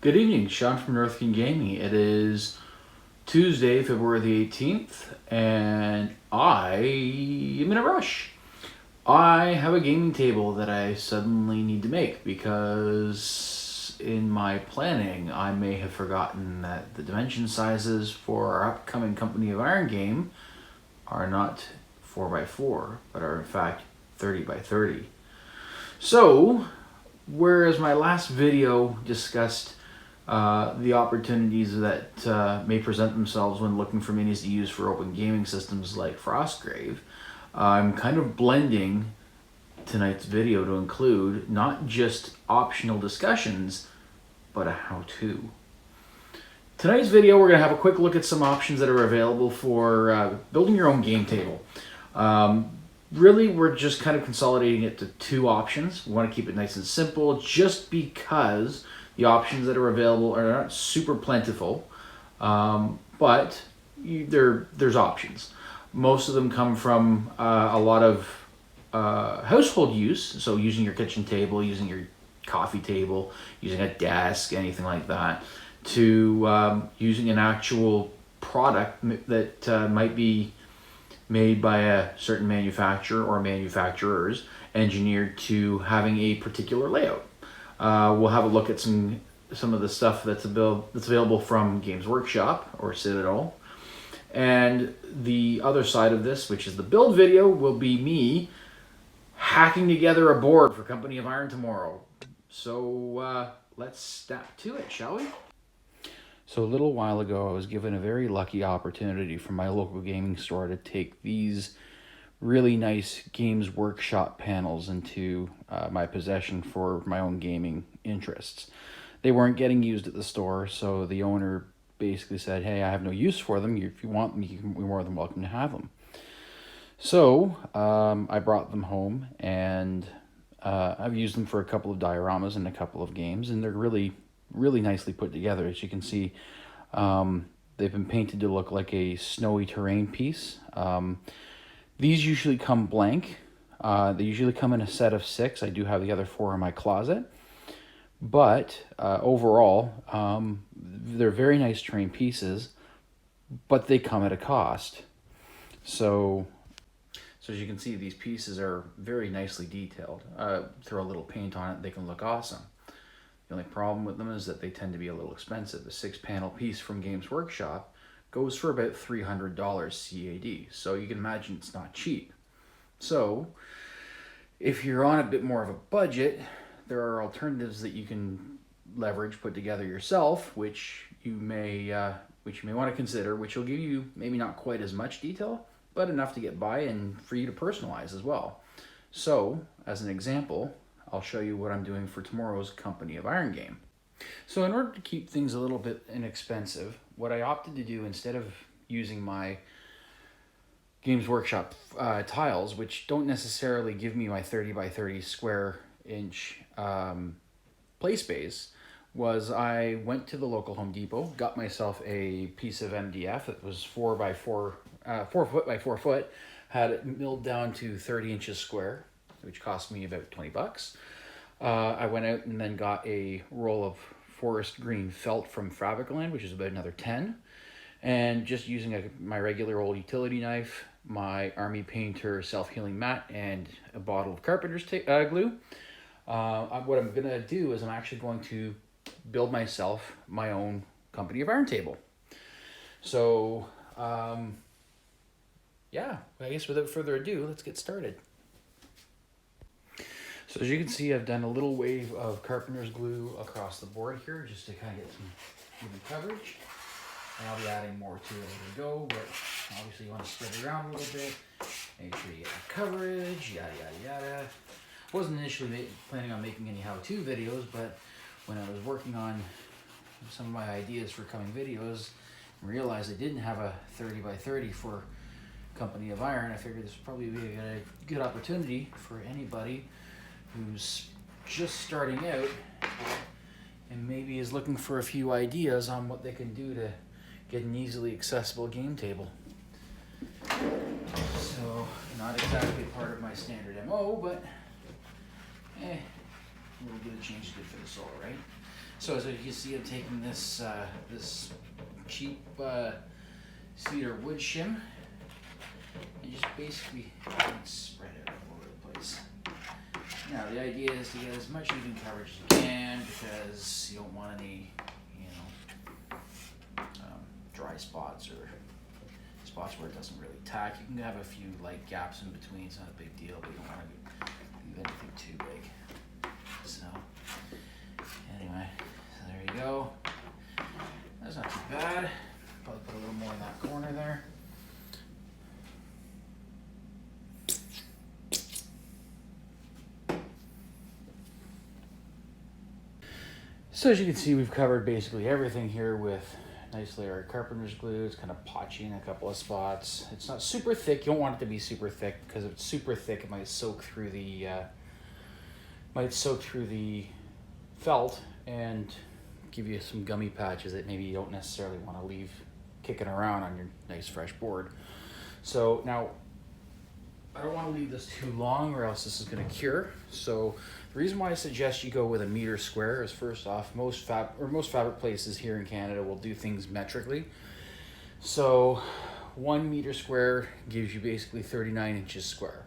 Good evening, Shawn from North King Gaming. It is Tuesday, February the 18th, and I am in a rush. I have a gaming table that I suddenly need to make because in my planning I may have forgotten that the dimension sizes for our upcoming Company of Iron game are not 4x4, but are in fact 30x30. So, whereas my last video discussed the opportunities that may present themselves when looking for minis to use for open gaming systems like Frostgrave, I'm kind of blending tonight's video to include not just optional discussions, but a how-to. Tonight's video, we're going to have a quick look at some options that are available for building your own game table. Really, we're just kind of consolidating it to two options. We want to keep it nice and simple just because the options that are available are not super plentiful, but there's options. Most of them come from a lot of household use, so using your kitchen table, using your coffee table, using a desk, anything like that, to using an actual product that might be made by a certain manufacturer or manufacturers, engineered to having a particular layout. We'll have a look at some of the stuff that's available from Games Workshop or Citadel. And the other side of this, which is the build video, will be me hacking together a board for Company of Iron tomorrow. So let's step to it, shall we? So a little while ago, I was given a very lucky opportunity from my local gaming store to take these really nice Games Workshop panels into my possession for my own gaming interests. They weren't getting used at the store, so the owner basically said, hey, I have no use for them. If you want them, you're more than welcome to have them. So I brought them home, and I've used them for a couple of dioramas and a couple of games, and they're really nicely put together. As you can see, they've been painted to look like a snowy terrain piece. These usually come blank. They usually come in a set of 6. I do have the other 4 in my closet. But overall, they're very nice terrain pieces, but they come at a cost. So as you can see, these pieces are very nicely detailed. Throw a little paint on it, they can look awesome. The only problem with them is that they tend to be a little expensive. A 6-panel piece from Games Workshop goes for about $300 CAD, so you can imagine it's not cheap. So if you're on a bit more of a budget, there are alternatives that you can leverage, put together yourself, which you may want to consider, which will give you maybe not quite as much detail, but enough to get by and for you to personalize as well. So as an example, I'll show you what I'm doing for tomorrow's Company of Iron game. So in order to keep things a little bit inexpensive, what I opted to do, instead of using my Games Workshop tiles, which don't necessarily give me my 30x30 square inch play space, was I went to the local Home Depot, got myself a piece of MDF that was 4 foot by 4 foot, had it milled down to 30 inches square, which cost me about 20 bucks. I went out and then got a roll of forest green felt from Fabricland, which is about another 10. And just using my regular old utility knife, my Army Painter self-healing mat, and a bottle of carpenter's glue. What I'm going to do is I'm actually going to build myself my own Company of Iron table. So, yeah, I guess without further ado, let's get started. So as you can see, I've done a little wave of carpenter's glue across the board here just to kind of get some even coverage. And I'll be adding more to it as we go, but obviously you want to spread it around a little bit. Make sure you get the coverage, yada, yada, yada. Wasn't initially planning on making any how-to videos, but when I was working on some of my ideas for coming videos and realized I didn't have a 30x30 for Company of Iron, I figured this would probably be a good opportunity for anybody who's just starting out and maybe is looking for a few ideas on what they can do to get an easily accessible game table. So, not exactly part of my standard MO, but a little bit of change is good for the soul, right? So as you can see, I'm taking this this cheap cedar wood shim and just basically spread it all over the place. Now the idea is to get as much even coverage as you can, because you don't want any, dry spots or spots where it doesn't really tack. You can have a few light gaps in between. It's not a big deal, but you don't want to leave anything too big. So anyway, so there you go. That's not too bad. Probably put a little more in that corner there. So as you can see, we've covered basically everything here with nice layer of carpenter's glue. It's kind of potchy in a couple of spots. It's not super thick. You don't want it to be super thick, because if it's super thick, it might soak through the felt and give you some gummy patches that maybe you don't necessarily want to leave kicking around on your nice fresh board. So now, I don't want to leave this too long, or else this is going to cure. So the reason why I suggest you go with a meter square is, first off, most fabric places here in Canada will do things metrically. So 1 meter square gives you basically 39 inches square.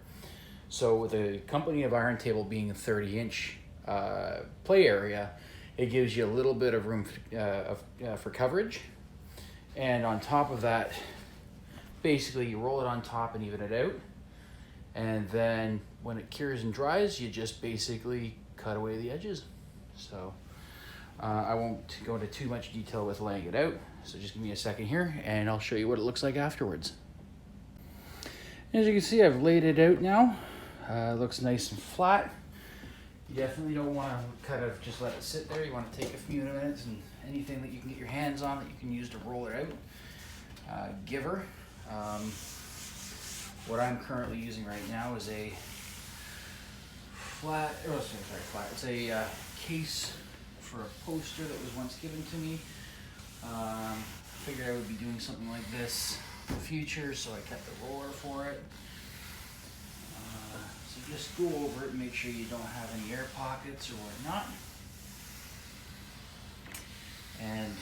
So with a company of Iron Table being a 30-inch play area, it gives you a little bit of room for coverage. And on top of that, basically you roll it on top and even it out. And then when it cures and dries, you just basically cut away the edges. So I won't go into too much detail with laying it out. So just give me a second here and I'll show you what it looks like afterwards. As you can see, I've laid it out now. It looks nice and flat. You definitely don't want to kind of just let it sit there. You want to take a few minutes, and anything that you can get your hands on that you can use to roll it out. Giver. What I'm currently using right now is a flat. It's a case for a poster that was once given to me. Figured I would be doing something like this in the future, so I kept the roller for it. So just go over it and make sure you don't have any air pockets or whatnot. And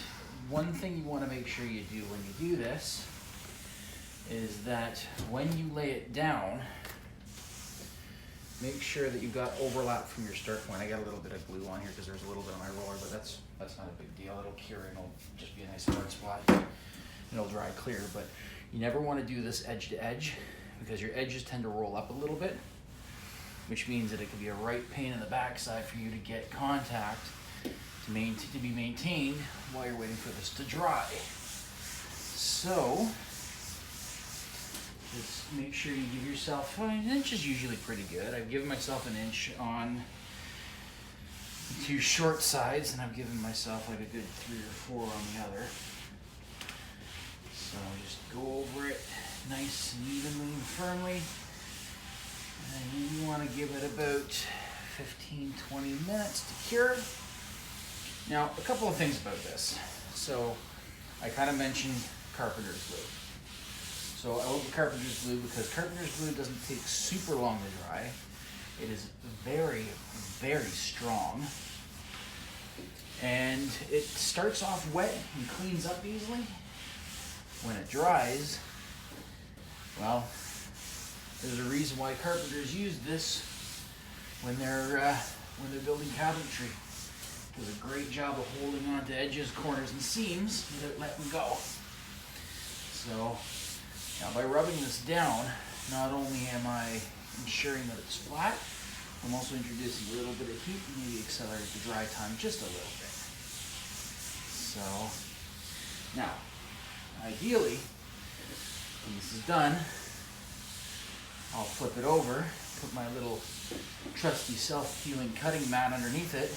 one thing you want to make sure you do when you do this is that when you lay it down, make sure that you've got overlap from your start point. I got a little bit of glue on here because there's a little bit on my roller, but that's not a big deal. It'll cure and it'll just be a nice hard spot. It'll dry clear, but you never want to do this edge to edge, because your edges tend to roll up a little bit, which means that it can be a right pain in the backside for you to get contact to be maintained while you're waiting for this to dry. So just make sure you give yourself, an inch is usually pretty good. I've given myself an inch on the two short sides, and I've given myself like a good 3 or 4 on the other. So just go over it nice and evenly and firmly. And you want to give it about 15-20 minutes to cure. Now, a couple of things about this. So I kind of mentioned carpenter's glue. So I love the carpenter's glue because carpenter's glue doesn't take super long to dry. It is very, very strong. And it starts off wet and cleans up easily. When it dries, well, there's a reason why carpenters use this when they're building cabinetry. Does a great job of holding on to edges, corners, and seams without letting go. So now by rubbing this down, not only am I ensuring that it's flat, I'm also introducing a little bit of heat and maybe accelerate the dry time just a little bit. So now, ideally, when this is done, I'll flip it over, put my little trusty self-healing cutting mat underneath it,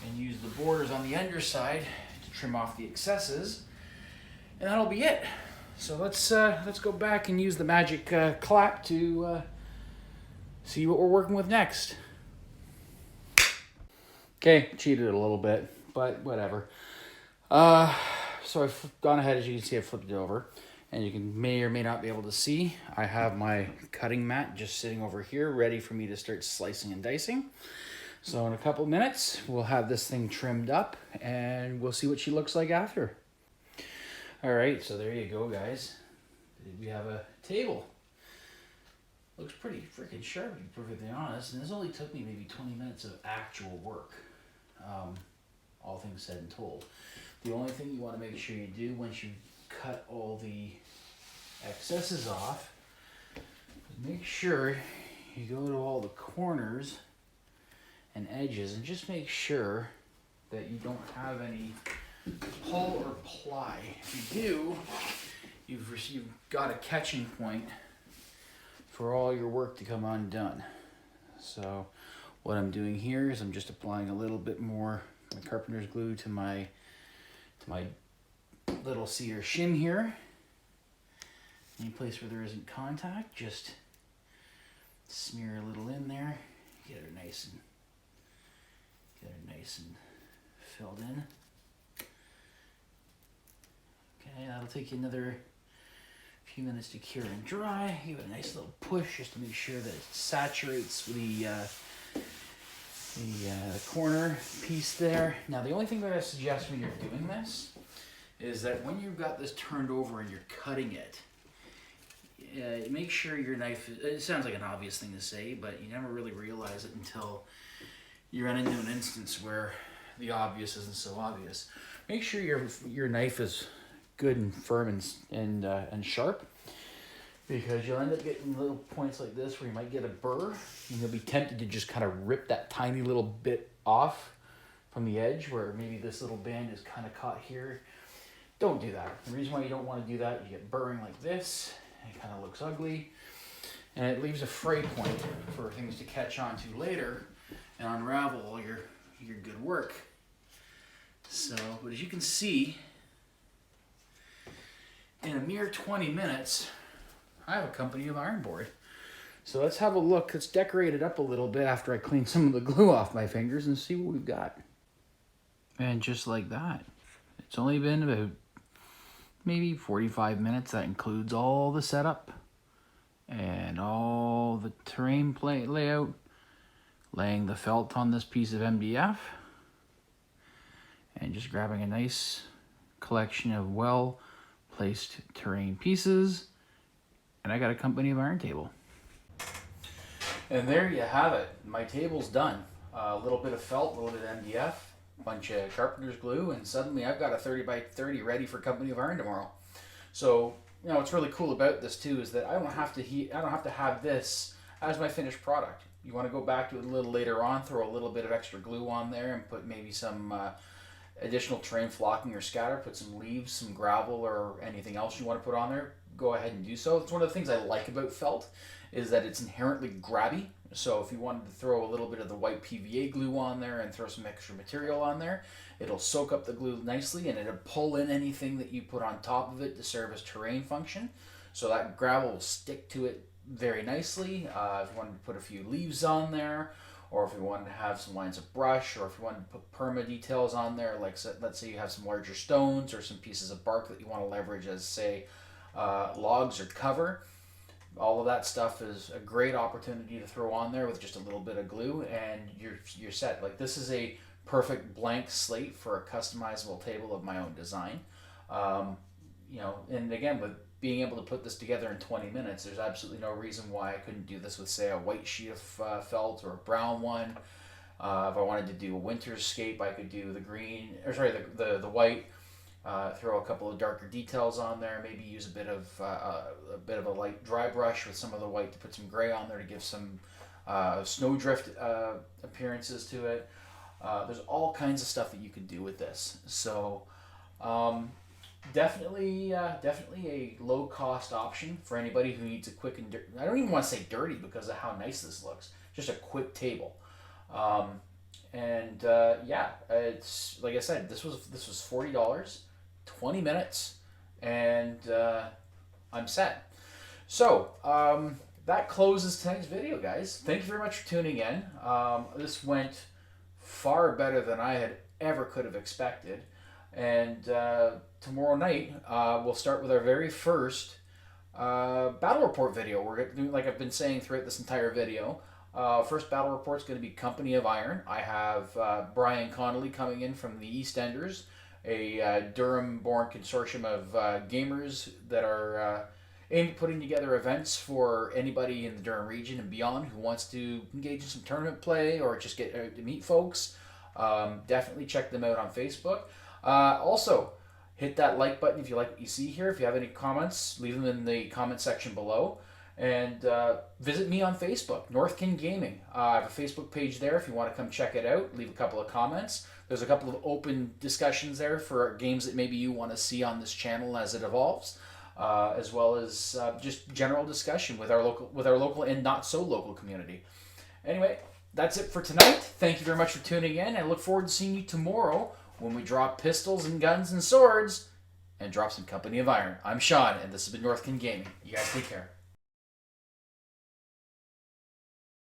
and use the borders on the underside to trim off the excesses, and that'll be it. So let's go back and use the magic clap to see what we're working with next. Okay, cheated a little bit, but whatever. So I've gone ahead, as you can see, I flipped it over, and you may or may not be able to see, I have my cutting mat just sitting over here, ready for me to start slicing and dicing. So in a couple minutes, we'll have this thing trimmed up and we'll see what she looks like after. All right, so there you go, guys. We have a table. Looks pretty freaking sharp, to be perfectly honest. And this only took me maybe 20 minutes of actual work, all things said and told. The only thing you want to make sure you do once you cut all the excesses off, make sure you go to all the corners and edges and just make sure that you don't have any pull or ply. If you do, you've got a catching point for all your work to come undone. So what I'm doing here is I'm just applying a little bit more carpenter's glue to my little cedar shim here. Any place where there isn't contact, just smear a little in there, get her nice and filled in. Okay, that'll take you another few minutes to cure and dry. Give it a nice little push just to make sure that it saturates the corner piece there. Now the only thing that I suggest when you're doing this is that when you've got this turned over and you're cutting it, make sure your knife, it sounds like an obvious thing to say, but you never really realize it until you run into an instance where the obvious isn't so obvious. Make sure your knife is good and firm and sharp, because you'll end up getting little points like this where you might get a burr and you'll be tempted to just kind of rip that tiny little bit off from the edge where maybe this little band is kind of caught here. Don't do that. The reason why you don't want to do that, you get burring like this, it kind of looks ugly, and it leaves a fray point for things to catch on to later and unravel all your good work. So, but as you can see, in a mere 20 minutes, I have a company of iron board. So let's have a look. Let's decorate it up a little bit after I clean some of the glue off my fingers and see what we've got. And just like that, it's only been about maybe 45 minutes. That includes all the setup and all the terrain layout, laying the felt on this piece of MDF, and just grabbing a nice collection of well-placed terrain pieces, and I got a company of iron table. And there you have it. My table's done. A little bit of felt, a little bit of MDF, a bunch of carpenter's glue, and suddenly I've got a 30 by 30 ready for company of iron tomorrow. So, you know, what's really cool about this too is that I don't have to have this as my finished product. You want to go back to it a little later on, throw a little bit of extra glue on there and put maybe some additional terrain flocking or scatter, put some leaves, some gravel, or anything else you want to put on there, go ahead and do so. It's one of the things I like about felt is that it's inherently grabby. So if you wanted to throw a little bit of the white PVA glue on there and throw some extra material on there, it'll soak up the glue nicely and it'll pull in anything that you put on top of it to serve as terrain function. So that gravel will stick to it very nicely. If you wanted to put a few leaves on there, or if you wanted to have some lines of brush, or if you wanted to put perma details on there, like let's say you have some larger stones or some pieces of bark that you want to leverage as, say, logs or cover, all of that stuff is a great opportunity to throw on there with just a little bit of glue, and you're set. Like, this is a perfect blank slate for a customizable table of my own design. You know, and again, with being able to put this together in 20 minutes, there's absolutely no reason why I couldn't do this with, say, a white sheet of felt or a brown one. If I wanted to do a winterscape, I could do the green, or sorry, the white. Throw a couple of darker details on there. Maybe use a bit of a light dry brush with some of the white to put some gray on there to give some snowdrift appearances to it. There's all kinds of stuff that you can do with this. So definitely a low cost option for anybody who needs a quick and I don't even want to say dirty because of how nice this looks. Just a quick table. Yeah, it's like I said, this was $40, 20 minutes, and I'm set. So that closes tonight's video, guys. Thank you very much for tuning in. This went far better than I had ever could have expected. And tomorrow night we'll start with our very first battle report video. We're going to do, like I've been saying throughout this entire video, First battle report is going to be Company of Iron. I have Brian Connolly coming in from the EastEnders, a Durham-born consortium of gamers that are aimed at putting together events for anybody in the Durham region and beyond who wants to engage in some tournament play or just get to meet folks. Definitely check them out on Facebook. Also, hit that like button if you like what you see here. If you have any comments, leave them in the comment section below. And visit me on Facebook, Northkin Gaming. I have a Facebook page there if you want to come check it out. Leave a couple of comments. There's a couple of open discussions there for games that maybe you want to see on this channel as it evolves, as well as just general discussion with our local and not so local community. Anyway, that's it for tonight. Thank you very much for tuning in. I look forward to seeing you tomorrow when we drop pistols and guns and swords and drop some Company of Iron. I'm Shawn, and this has been Northkin Gaming. You guys take care.